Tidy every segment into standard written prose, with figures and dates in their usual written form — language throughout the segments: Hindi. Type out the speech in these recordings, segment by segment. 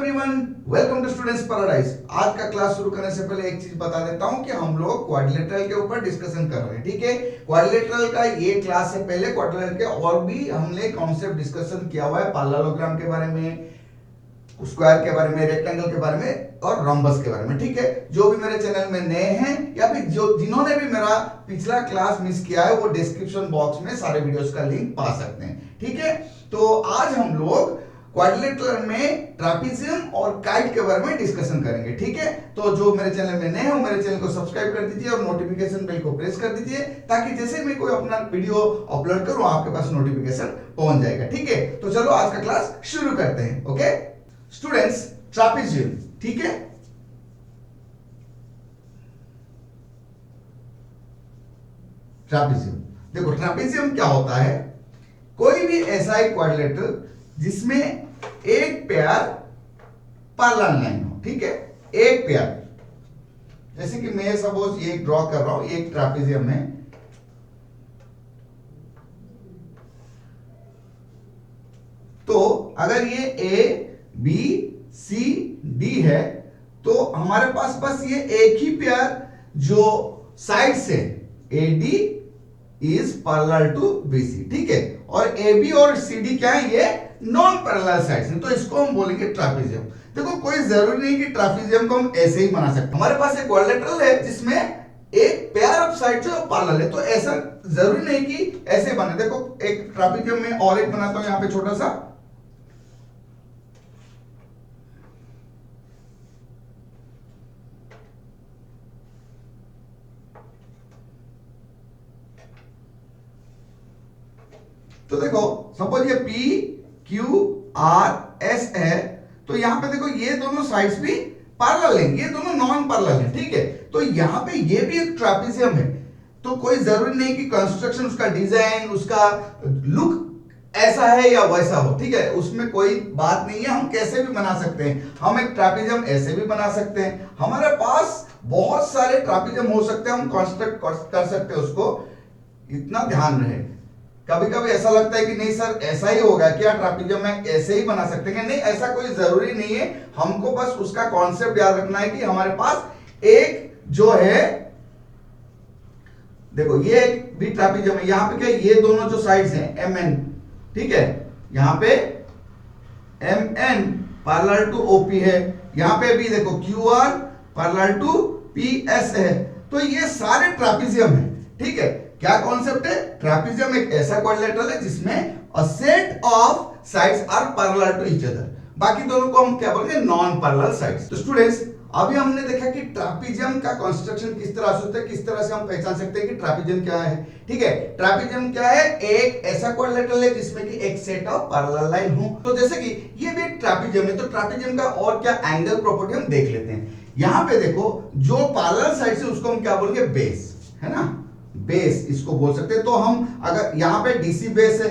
Everyone, welcome to students paradise. आज का क्लास शुरू करने से पहले एक चीज बता देता हूं कि हम लोग क्वाड्रिलेटरल के ऊपर डिस्कशन कर रहे हैं। ठीक है, क्वाड्रिलेटरल का ये क्लास से पहले क्वाड्रिलेटरल के और भी हमने कॉन्सेप्ट डिस्कशन किया हुआ है, पैरेललोग्राम के बारे में, स्क्वायर के बारे में, रेक्टेंगल के बारे में और रॉम्बस के बारे में। ठीक है, जो भी मेरे चैनल में नए हैं या फिर जो जिन्होंने भी मेरा पिछला क्लास मिस किया है वो डिस्क्रिप्शन बॉक्स में सारे वीडियोस का लिंक पा सकते हैं। ठीक है, तो आज हम लोग क्वाड्रिलेटरल में ट्रापेजियम और काइट के बारे में डिस्कशन करेंगे। ठीक है, तो जो मेरे चैनल में नए हैं मेरे चैनल को सब्सक्राइब कर दीजिए और नोटिफिकेशन बेल को प्रेस कर दीजिए ताकि जैसे मैं कोई अपना वीडियो अपलोड करूं आपके पास नोटिफिकेशन पहुंच जाएगा। ठीक है, तो चलो आज का क्लास शुरू करते हैं। ओके स्टूडेंट्स, ट्रापेजियम, ठीक है, ट्रापेजियम देखो, ट्रापेजियम क्या होता है? कोई भी ऐसा एक क्वाड्रिलेटरल जिसमें एक पेयर पैरेलल लाइन हो। ठीक है, एक पेयर, जैसे कि मैं सपोज ये ड्रॉ कर रहा हूं, एक ट्रापेजियम है, तो अगर ये ए बी सी डी है तो हमारे पास बस ये एक ही पेयर जो साइड से A D is parallel to B C. ठीक है, और ए बी और सी डी क्या है? ये नॉन पैरेलल साइड्स हैं, तो इसको हम बोलेंगे ट्रापेजियम। देखो, कोई जरूरी नहीं कि ट्रापेजियम को हम ऐसे ही बना सकते हैं। हमारे पास एक क्वाड्रिलेटरल है जिसमें एक पेयर ऑफ साइड जो पैरेलल है, तो ऐसा जरूरी नहीं कि ऐसे बने। देखो, एक ट्रापेजियम में और एक बनाता हूं यहां पे छोटा सा, तो देखो सपोज ये P Q R S है, तो यहां पे देखो ये दोनों साइड्स भी पैरेलल हैं, ये दोनों नॉन पैरेलल हैं। ठीक है, तो यहां पे ये भी एक ट्रापेजियम है, तो कोई जरूरी नहीं कि कंस्ट्रक्शन, उसका डिजाइन, उसका लुक ऐसा है या वैसा हो। ठीक है, उसमें कोई बात नहीं है, हम कैसे भी बना सकते हैं। हम एक ट्रापेजियम ऐसे भी बना सकते हैं, हमारे पास बहुत सारे ट्रापेजियम हो सकते हैं, हम कंस्ट्रक्ट कर सकते हैं उसको। इतना ध्यान रहे, कभी कभी ऐसा लगता है कि नहीं सर ऐसा ही होगा क्या, ट्रापेजियम में ऐसे ही बना सकते हैं? नहीं, ऐसा कोई जरूरी नहीं है। हमको बस उसका कॉन्सेप्ट याद रखना है कि हमारे पास एक जो है, देखो ये एक भी ट्रापेजियम है, यहां पे क्या, ये दोनों जो साइड्स हैं एम एन, ठीक है, यहां पे M N parallel to OP है, यहां पे भी देखो Q R parallel to P S है, तो ये सारे ट्रापेजियम है। ठीक है, क्या कॉन्सेप्ट है? ट्रापेजियम एक ऐसा क्वाड्रिलेटरल है जिसमें a set of sides are parallel to each other. बाकी दोनों को हम क्या बोलेंगे? Non parallel sides. तो स्टूडेंट्स, अभी हमने देखा कि ट्रापेजियम का कंस्ट्रक्शन किस तरह से होता है, किस तरह से हम पहचान सकते हैं कि ट्रापेजियम क्या है। ठीक है, ट्रापेजियम क्या है? एक ऐसा क्वाड्रिलेटरल है जिसमें कि एक सेट ऑफ पैरेलल लाइन हो। तो जैसे कि ये भी एक ट्रापेजियम है, तो ट्रापेजियम का और क्या एंगल प्रॉपर्टी हम देख लेते हैं। यहां पे देखो, जो पैरेलल साइड से उसको हम क्या बोलेंगे? बेस, है ना, बेस इसको बोल सकते हैं। तो हम अगर यहां पे डीसी बेस है,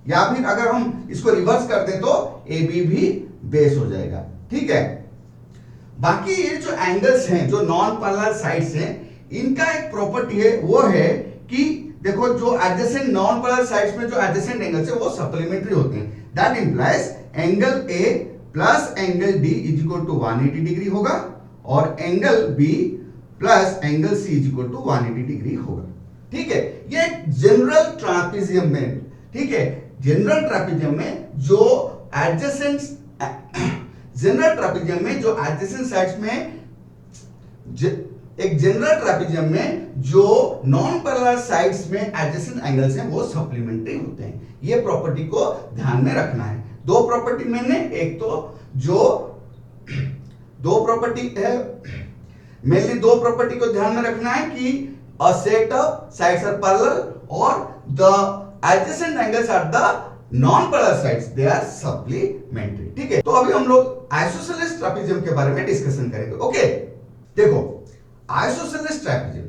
या फिर अगर हम इसको रिवर्स कर दें तो AB भी बेस हो जाएगा। ठीक है, बाकी ये जो एंगल्स हैं, जो नॉन पैरेलल साइड्स हैं, इनका एक प्रॉपर्टी है, वो है कि देखो जो एडजेसेंट नॉन पैरेलल साइड्स में जो एडजेसेंट एंगल्स है वो सप्लीमेंट्री होते हैं। That implies angle A plus angle D is equal to 180 degree होगा और angle B plus angle C is equal to 180 degree होगा। ठीक है, ये जनरल ट्रापेजियम में, ठीक है, जनरल ट्रापेजियम में जो एडजेसेंट, जनरल ट्रापेजियम में जो एडजेसेंट साइड्स में, एक जनरल ट्रापेजियम में जो नॉन पैरेलल साइड्स में एडजेसेंट एंगल्स हैं वो सप्लीमेंट्री होते हैं। ये प्रॉपर्टी को ध्यान में रखना है। दो प्रॉपर्टी मैंने, एक तो जो दो प्रॉपर्टी है, मेनली दो प्रॉपर्टी को ध्यान में रखना है कि a set of sides are parallel और the adjacent angles are the non parallel sides, they are supplementary. ठीक है, तो अभी हम लोग आइसोसेलेस ट्रापेजियम के बारे में डिस्कशन करेंगे। ओके, देखो आइसोसेलेस ट्रापेजियम,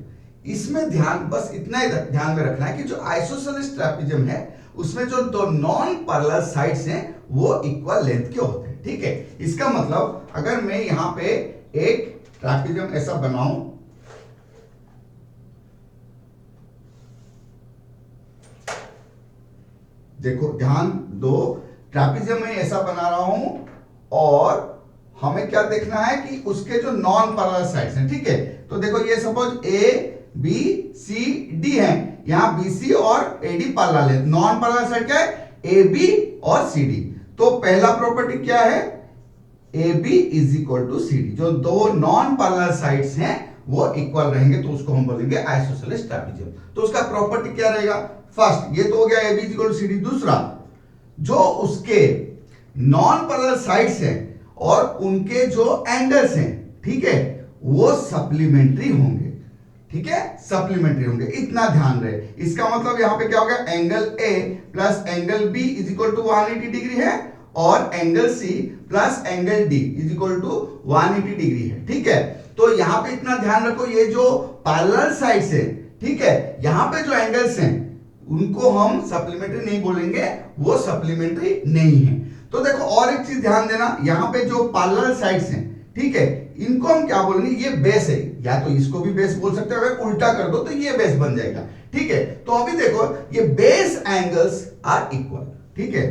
इसमें ध्यान बस इतना ही ध्यान में रखना है कि जो आइसोसेलेस ट्रापेजियम है उसमें जो दो नॉन पैरेलल साइड्स हैं वो इक्वल लेंथ के होते हैं। ठीक है, इसका मतलब अगर मैं यहां पे एक ट्रापेजियम ऐसा बनाऊं, देखो ध्यान दो, ट्रापेजियम में ऐसा बना रहा हूं और हमें क्या देखना है कि उसके जो नॉन पैरेलल साइड्स हैं, ठीक है। तो देखो ये suppose A B C D है, यहां बी सी और ए डी पैरेलल है, नॉन पैरेलल साइड क्या है, ए बी और सी डी। तो पहला प्रॉपर्टी क्या है, A B is equal to C D, जो दो नॉन पैरेलल साइड्स हैं वो इक्वल रहेंगे, तो उसको हम बोलेंगे आइसोसेलेस ट्रापेजियम। तो उसका प्रॉपर्टी क्या रहेगा, फर्स्ट ये तो हो गया A B is equal to C D. दूसरा, जो उसके नॉन पैरेलल साइड्स हैं और उनके जो एंगल्स हैं, ठीक है, वो सप्लीमेंट्री होंगे, ठीक है, सप्लीमेंट्री होंगे, इतना ध्यान रहे। इसका मतलब यहां पे क्या हो गया, angle A plus angle B is equal to 180 degree है और angle C plus angle D is equal to 180 degree है, ठीक है। तो यहां पे इतना ध्यान रखो, ये जो पैरेलल साइड्स है, ठीक है, यहां पे जो एंगल्स हैं उनको हम सप्लीमेंट्री नहीं बोलेंगे, वो सप्लीमेंट्री नहीं है। तो देखो और एक चीज ध्यान देना, यहां पे जो पैरेलल साइड्स हैं, ठीक है, इनको हम क्या बोलेंगे, ये बेस है, या तो इसको भी बेस बोल सकते हो, अगर उल्टा कर दो तो ये बेस बन जाएगा, ठीक है। तो अभी देखो ये बेस एंगल्स आर इक्वल, ठीक है,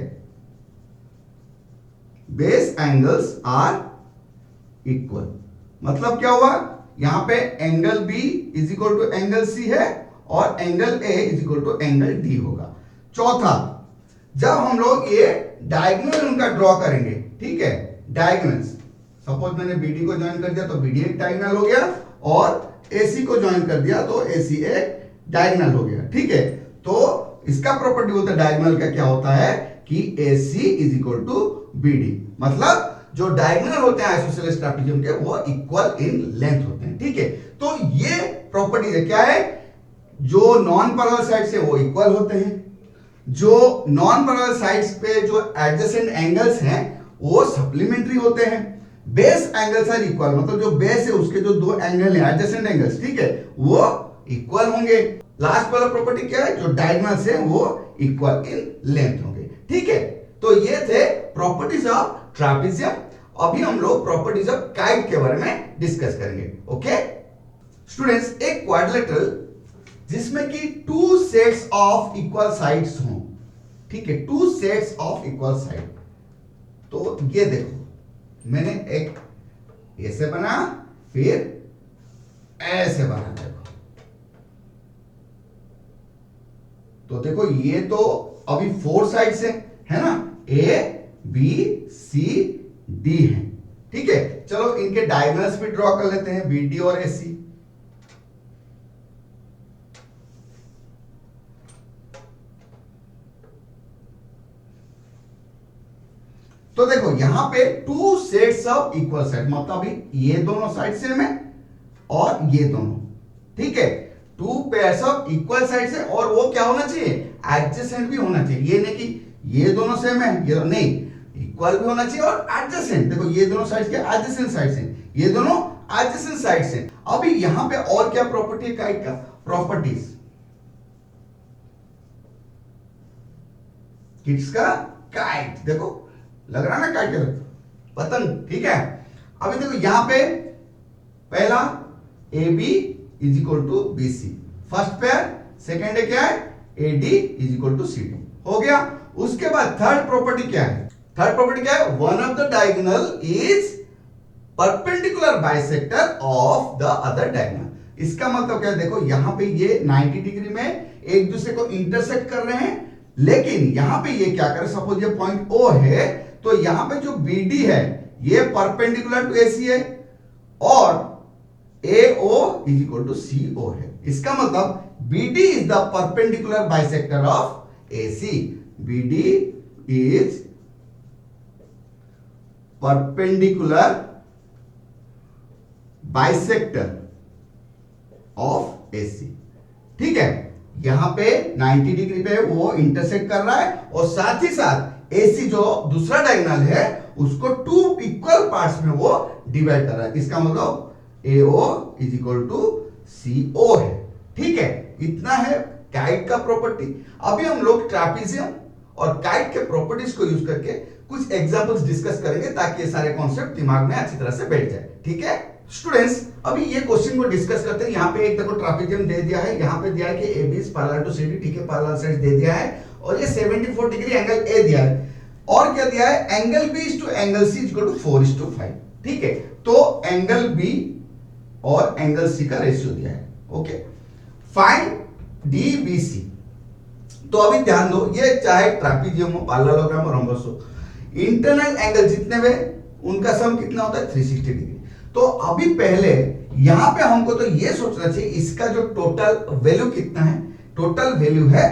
बेस एंगल्स आर इक्वल, मतलब क्या हुआ, यहां पे angle B is equal to angle C है और angle A is equal to angle D होगा। चौथा, जब हम लोग ये डायगोनल उनका ड्रॉ करेंगे, ठीक है, डायगोनल्स, सपोज मैंने बीडी को ज्वाइन कर दिया तो बीडी एक डायगोनल हो गया और एसी को ज्वाइन कर दिया तो एसी एक डायगोनल हो गया, ठीक है। तो इसका प्रॉपर्टी बोलता है डायगोनल का क्या होता है कि AC is equal to BD, मतलब जो डायगोनल होते हैं आइसोसेलेस ट्रापेजियम के वो इक्वल इन लेंथ होते हैं, ठीक है। तो ये प्रॉपर्टी है, क्या है, जो नॉन पैरेलल साइड्स है वो इक्वल होते हैं, जो नॉन पैरेलल साइड्स पे जो एडजेसेंट एंगल्स हैं वो सप्लीमेंट्री होते हैं, बेस एंगल्स आर इक्वल, मतलब जो बेस है उसके जो दो एंगल हैं एडजेसेंट एंगल्स, ठीक है, वो इक्वल होंगे। लास्ट वाला प्रॉपर्टी क्या है, जो डायगोनल्स हैं वो इक्वल इन लेंथ होंगे, ठीक है। तो ये थे प्रॉपर्टीज ऑफ ट्रापेजियम। अभी हम लोग प्रॉपर्टीज ऑफ काइट के बारे में डिस्कस करेंगे, ओके स्टूडेंट्स। एक क्वाड्रिलेटरल जिसमें कि two sets of equal sides हों, ठीक है, two sets of equal side. तो ये देखो मैंने एक ऐसे बना, फिर ऐसे बना, देखो तो देखो ये तो अभी फोर साइड्स है ना, ए बी सी डी है, ठीक है। चलो इनके डायगोनल्स भी ड्रॉ कर लेते हैं, बीडी और एसी। तो देखो यहां पे two sets of equal side, मतलब अभी ये दोनों साइड सेम है और ये दोनों, ठीक है, two pairs of equal sides है और वो क्या होना चाहिए, एडजेसेंट भी होना चाहिए। ये नहीं कि ये दोनों सेम है, ये नहीं, इक्वल भी होना चाहिए और एडजेसेंट। देखो ये दोनों साइड्स के एडजेसेंट साइड्स हैं, ये दोनों एडजेसेंट साइड्स हैं। अभी यहां पे और क्या प्रॉपर्टी है काइट का, प्रॉपर्टीज किसका, काइट, देखो लग रहा है ना काइट का पतंग, ठीक है। अभी देखो यहां पे पहला A B is equal to B C, first pair, second है क्या है, A D is equal to C D, हो गया। उसके बाद थर्ड प्रॉपर्टी क्या है, थर्ड प्रॉपर्टी क्या है, one of the diagonal is perpendicular bisector of the other diagonal. इसका मतलब क्या है, देखो यहां पे ये 90 डिग्री में एक दूसरे को इंटरसेक्ट कर रहे हैं, लेकिन यहां पे ये क्या करे, सपोज ये पॉइंट O है, तो यहां पे जो BD है ये परपेंडिकुलर टू AC है और AO is equal to CO है। इसका मतलब BD is the perpendicular bisector of AC, BD is perpendicular bisector of AC, ठीक है। यहां पे 90 डिग्री पे वो इंटरसेक्ट कर रहा है और साथ ही साथ AC जो दूसरा डायगोनल है उसको टू इक्वल पार्ट्स में वो डिवाइड कर रहा है। इसका मतलब AO is equal to CO है, ठीक है। इतना है काइट का प्रॉपर्टी। अभी हम लोग ट्रापेजियम और काइट के प्रॉपर्टीज को यूज करके कुछ एग्जांपल्स डिस्कस करेंगे ताकि ये सारे कॉन्सेप्ट दिमाग में अच्छी तरह से बैठ जाए, ठीक है स्टूडेंट्स। अभी ये क्वेश्चन को डिस्कस करते हैं। यहाँ पे एक देखो ट्रापेजियम दे दिया है, यहाँ पे दिया है कि AB is parallel to CD, ठीक है, पैरेलल साइड दे दिया है और ये 74 डिग्री एंगल A दिया है। और क्या दिया है, angle B is to angle C equal to 4:5। ठीक है, तो एंगल बी और एंगल सी का रेशियो दिया है। Okay, find DBC. तो अभी ध्यान दो, ये चाहे ट्रापीजियम हो, पैरेललोग्राम हो, रोम्बस हो, इंटरनल एंगल जितने वे उनका सम कितना होता है 360 डिग्री। तो अभी पहले यहां पे हमको तो ये सोचना चाहिए इसका जो टोटल वैल्यू कितना है, टोटल वैल्यू है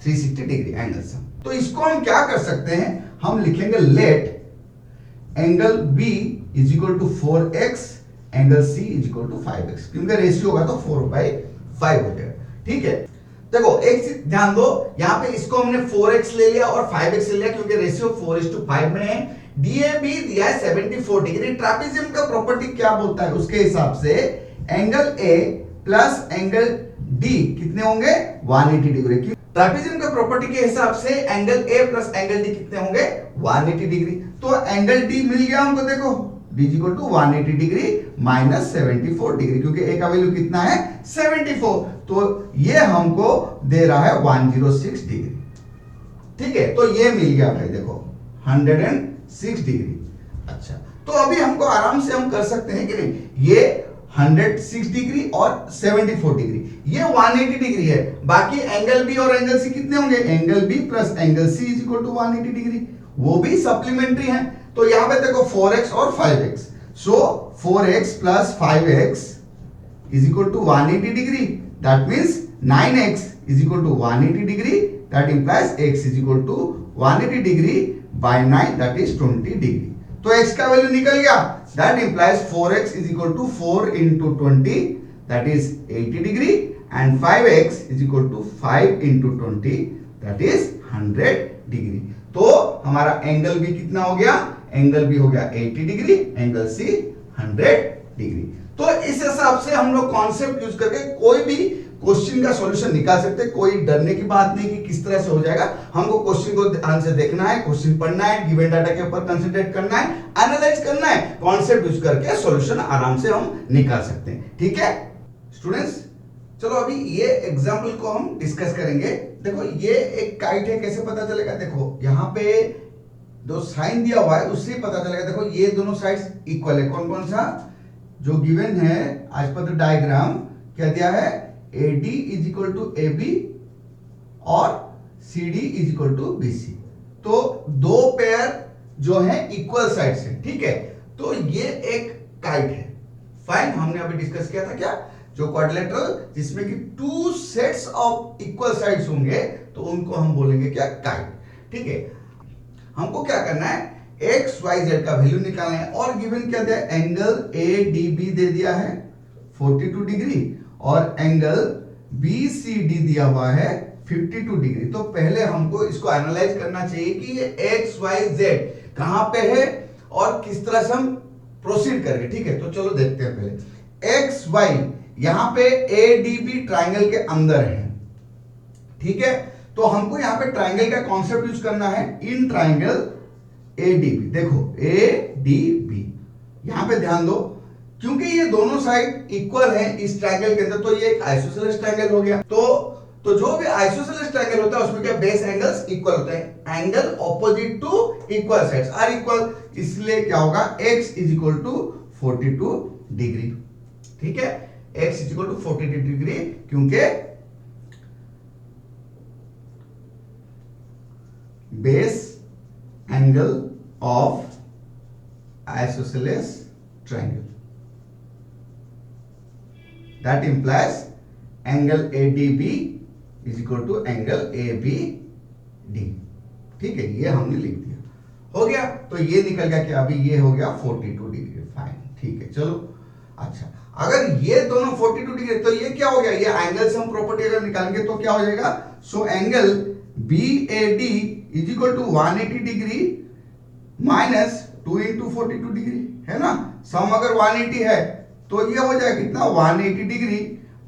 360 डिग्री एंगल सम। तो इसको हम क्या कर सकते हैं, हम लिखेंगे let angle B is equal to 4x, angle C is equal to 5x, क्योंकि रेशियो होगा तो 4/5 हो जाएगा। ठीक है, देखो एक चीज ध्यान दो, यहां पे इसको हमने 4x ले लिया और 5x ले लिया क्योंकि रेशियो 4:5 में है। डीएबी दिया है 74 डिग्री। ट्रापीजियम का प्रॉपर्टी क्या बोलता है, उसके हिसाब से angle A plus angle D कितने होंगे 180 डिग्री। ट्रापीजियम का प्रॉपर्टी के हिसाब से angle A plus angle D कितने होंगे 180 डिग्री। तो एंगल डी मिल गया हमको, देखो d equal to 180 degree minus 74 degree, क्योंकि ए का वैल्यू कितना है 74, तो ये हमको दे रहा है 106 डिग्री। ठीक है, तो ये मिल गया भाई, देखो 106 डिग्री। अच्छा, तो अभी हमको आराम से हम कर सकते हैं कि नहीं, ये 106 डिग्री और 74 डिग्री, ये 180 डिग्री है। बाकी एंगल बी और एंगल सी कितने होंगे, angle B plus angle C is equal to 180 degree, वो भी सप्लीमेंट्री है। तो यहां पे देखो 4x और 5x, so 4x plus 5x is equal to 180 degree, that means 9x is equal to 180 degree, that implies x is equal to 180 degree by 9, that is 20 degree. तो x का वैल्यू निकल गया, that implies 4x is equal to 4 into 20, that is 80 degree, and 5x is equal to 5 into 20, that is 100 degree. तो हमारा एंगल बी कितना हो गया, एंगल बी हो गया 80 डिग्री, एंगल सी 100 डिग्री। तो इस हिसाब से हम लोग कॉन्सेप्ट यूज करके कोई भी क्वेश्चन का सॉल्यूशन निकाल सकते हैं। कोई डरने की बात नहीं कि किस तरह से हो जाएगा, हमको क्वेश्चन को ध्यान से देखना है, क्वेश्चन पढ़ना है, गिवन डाटा के ऊपर कंसंट्रेट करना है, एनालाइज करना है, कॉन्सेप्ट यूज करके सॉल्यूशन आराम से हम निकाल सकते हैं। ठीक है स्टूडेंट्स, चलो अभी ये एग्जाम्पल को हम डिस्कस करेंगे। देखो ये एक काइट है, कैसे पता चलेगा, देखो यहाँ पे जो साइन दिया हुआ है उससे पता चलेगा। देखो ये दोनों साइड्स इक्वल है, कौन कौन सा जो गिवन है आज पर डायग्राम क्या दिया है, AD is equal to AB और CD is equal to BC। तो दो पेयर जो है इक्वल साइड्स है। ठीक है, तो ये एक काइट है। फाइन, हमने अभी डिस्कस किया था क्या, जो क्वाड्रिलेटरल जिसमें कि two sets of equal sides होंगे तो उनको हम बोलेंगे क्या, काइट। ठीक है, हमको क्या करना है, x y z का वैल्यू निकालना है और गिवन क्या दिया है, एंगल ADB दे दिया है 42 डिग्री और एंगल BCD दिया हुआ है 52 डिग्री। तो पहले हमको इसको एनालाइज करना चाहिए कि ये x y z कहां पे है और किस तरह से हम प्रोसीड करेंगे। ठीक है, तो चलो देखते हैं पहले x y, यहां पे ADB ट्राइंगल के अंदर है। ठीक है, तो हमको यहां पे ट्राइंगल का कॉन्सेप्ट यूज करना है, इन ट्राइंगल ADB। देखो ADB, यहां पे ध्यान दो, क्योंकि ये दोनों साइड इक्वल है इस ट्राइंगल के अंदर, तो ये एक आइसोसेलेस ट्राइंगल हो गया। तो जो भी आइसोसेलेस ट्राइंगल होता है उसमें क्या बेस एंगल्स इक्वल होते हैं, angle opposite to equal sides are equal, इसलिए क्या होगा, x is equal to 42 degree. ठीक है, x is equal to 42 degree, क्योंकि base angle of isosceles triangle, that implies angle ADB is equal to angle ABD। ठीक है, ये हमने लिख दिया, हो गया। तो ये निकल गया क्या, अभी ये हो गया 42 डिग्री। फाइन, ठीक है, चलो। अच्छा, अगर ये दोनों 42 डिग्री, तो ये क्या हो गया, ये एंगल सम प्रॉपर्टी अगर निकालेंगे तो क्या हो जाएगा, so angle BAD is equal to 180 degree minus 2 into 42 degree, है ना। सम अगर 180 है तो ये हो जाएगा कितना, 180 डिग्री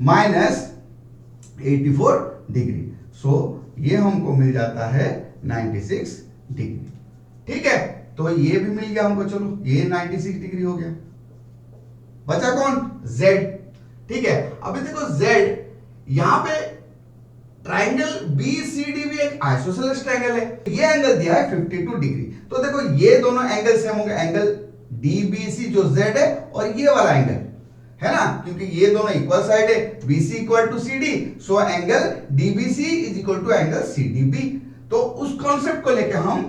माइनस 84 डिग्री, सो ये हमको मिल जाता है 96 डिग्री। ठीक है, तो ये भी मिल गया हमको, चलो ये 96 डिग्री हो गया। बचा कौन, Z। ठीक है, अभी देखो Z, यहां पे ट्राइंगल BCD भी एक आइसोसेलेस ट्राइंगल है। ये एंगल दिया है 52 डिग्री। तो देखो ये दोनों एंगल सेम होंगे, एंगल DBC जो Z है और ये वाला एंगल है ना, क्योंकि ये दोनों इक्वल साइड है, BC equal to CD, so angle DBC is equal to angle CDB। तो उस कॉन्सेप्ट को लेकर हम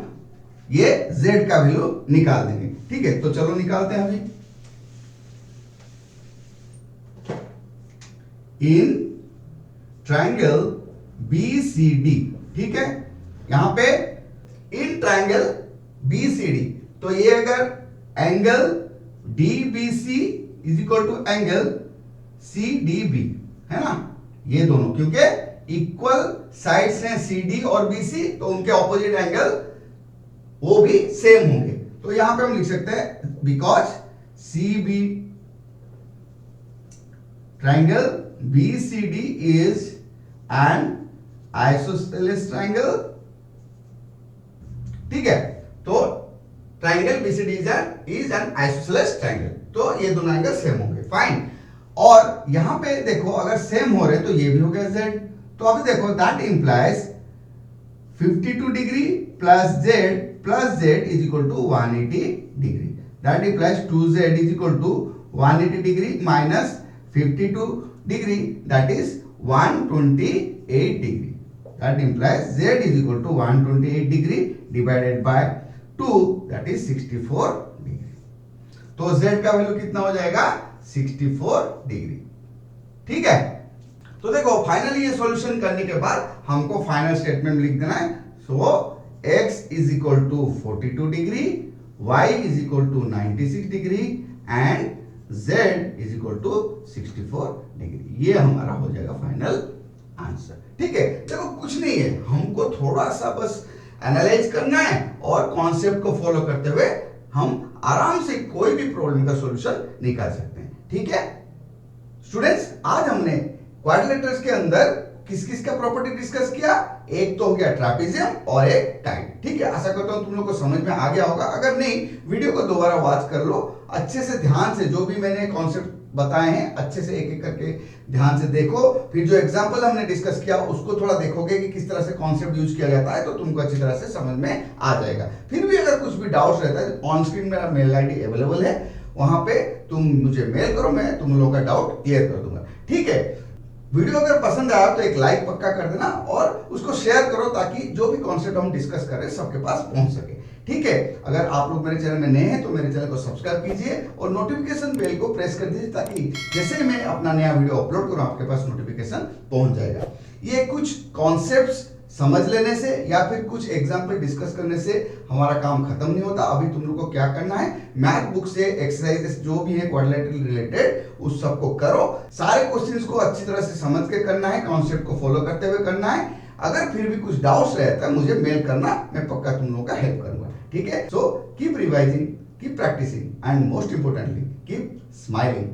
ये Z का वैल्यू निकाल देंगे। ठीक है, तो चलो निकालते हैं अभी। इन ट्राइंगल BCD, ठीक है, यहां पे इन ट्राइंगल BCD, तो ये अगर angle DBC is equal to angle CDB है ना, ये दोनों क्योंकि इक्वल साइड्स हैं CD और BC, तो उनके ऑपोजिट एंगल वो भी सेम होंगे। तो यहां पे हम लिख सकते हैं because CB triangle BCD is an isosceles triangle. ठीक है, तो triangle BCD is an isosceles triangle, तो ये दोनों एंगल सेम होंगे, फाइन। और यहां पे देखो अगर सेम हो रहे तो ये भी हो गया Z। तो अभी देखो that implies 52 degree plus Z is equal to 180 degree. That implies 2Z is equal to 180 degree minus 52 degree, that is 128 degree. That implies Z is equal to 128 degree divided by 2, that is 64 degree. तो Z का वैल्यू कितना हो जाएगा? 64 डिग्री। ठीक है, तो देखो फाइनली ये सॉल्यूशन करने के बाद हमको फाइनल स्टेटमेंट लिख देना है। सो X is equal to 42 degree, Y is equal to 96 degree and Z is equal to 64 degree. ये हमारा हो जाएगा फाइनल आंसर। ठीक है, देखो कुछ नहीं है, हमको थोड़ा सा बस एनालाइज करना है और कॉन्सेप्ट को फॉलो करते हुए हम आराम से कोई भी प्रॉब्लम का सॉल्यूशन निकाल सकते हैं। ठीक है स्टूडेंट्स, आज हमने क्वाड्रिलेटरल्स के अंदर किस किस का प्रॉपर्टी डिस्कस किया। एक तो हो गया ट्रापेजियम और एक टाइट। ठीक है, आशा करता हूं तुम लोग को समझ में आ गया होगा। अगर नहीं, वीडियो को दोबारा वॉच कर लो, अच्छे से ध्यान से जो भी मैंने कॉन्सेप्ट बताए हैं अच्छे से एक एक करके ध्यान से देखो। फिर जो एग्जांपल हमने डिस्कस किया उसको थोड़ा देखोगे कि किस तरह से कॉन्सेप्ट यूज किया जाता है, तो तुमको अच्छी तरह से समझ में आ जाएगा। फिर भी अगर कुछ भी डाउट्स रहता है, ऑन स्क्रीन मेरा मेल आईडी अवेलेबल है, वहां पे तुम मुझे मेल करो, मैं तुम लोगों का डाउट क्लियर कर दूंगा। ठीक है, वीडियो अगर पसंद आया तो एक लाइक पक्का कर देना और उसको शेयर करो ताकि जो भी कॉन्सेप्ट हम डिस्कस कर रहे हैं सबके पास पहुंच सके। ठीक है, अगर आप लोग मेरे चैनल में नए हैं तो मेरे चैनल को सब्सक्राइब कीजिए और नोटिफिकेशन बेल को प्रेस कर दीजिए ताकि जैसे ही मैं अपना नया वीडियो अपलोड करूं आपके पास नोटिफिकेशन पहुंच जाएगा। ये कुछ कॉन्सेप्ट्स समझ लेने से या फिर कुछ एग्जाम्पल डिस्कस करने से हमारा काम खत्म नहीं होता। अभी तुम लोग को क्या करना है, मैथ बुक से एक्सरसाइजेस जो भी है क्वाड्रिलेटरल रिलेटेड उस सबको करो। सारे क्वेश्चंस को अच्छी तरह से समझ के करना है, कॉन्सेप्ट को फॉलो करते हुए करना है। अगर फिर भी कुछ डाउट्स रहता है मुझे मेल करना, मैं पक्का तुम लोगों का हेल्प करूंगा। ठीक है, so keep revising, keep practicing and most importantly keep smiling.